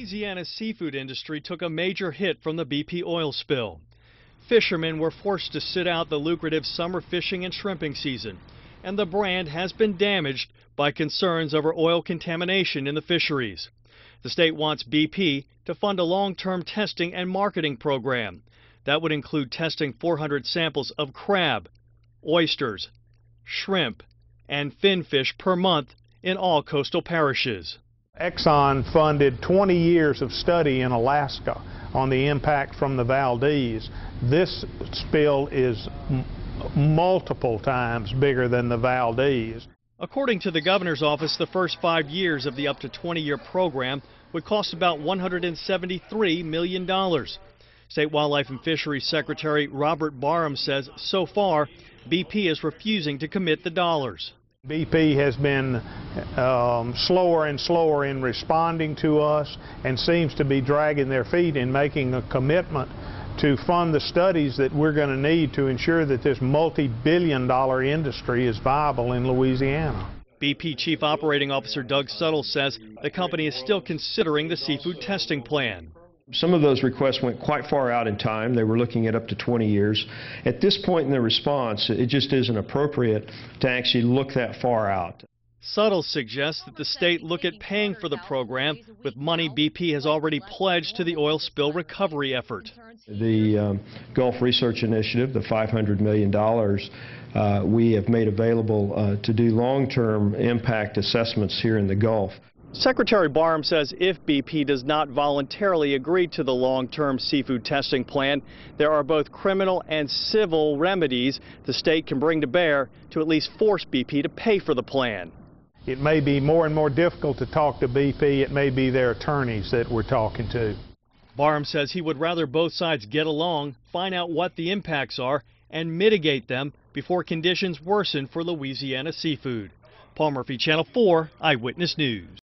Louisiana's seafood industry took a major hit from the BP oil spill. Fishermen were forced to sit out the lucrative summer fishing and shrimping season, and the brand has been damaged by concerns over oil contamination in the fisheries. The state wants BP to fund a long-term testing and marketing program. That would include testing 400 samples of crab, oysters, shrimp, and finfish per month in all coastal parishes. Exxon funded 20 years of study in Alaska on the impact from the Valdez. This spill is multiple times bigger than the Valdez. According to the governor's office, the first 5 years of the up to 20-year program would cost about $173 million. State Wildlife and Fisheries Secretary Robert Barham says so far, BP is refusing to commit the dollars. BP has been slower and slower in responding to us and seems to be dragging their feet in making a commitment to fund the studies that we're going to need to ensure that this multi-billion-dollar industry is viable in Louisiana. BP Chief Operating Officer Doug Suttle says the company is still considering the seafood testing plan. Some of those requests went quite far out in time. They were looking at up to 20 years. At this point in the response, it just isn't appropriate to actually look that far out. Suttle suggests that the state look at paying for the program with money BP has already pledged to the oil spill recovery effort. The Gulf Research Initiative, the $500 million, we have made available to do long-term impact assessments here in the Gulf. Secretary Barham says if BP does not voluntarily agree to the long-term seafood testing plan, there are both criminal and civil remedies the state can bring to bear to at least force BP to pay for the plan. It may be more and more difficult to talk to BP. It may be their attorneys that we're talking to. Barham says he would rather both sides get along, find out what the impacts are, and mitigate them before conditions worsen for Louisiana seafood. Paul Murphy, Channel 4 Eyewitness News.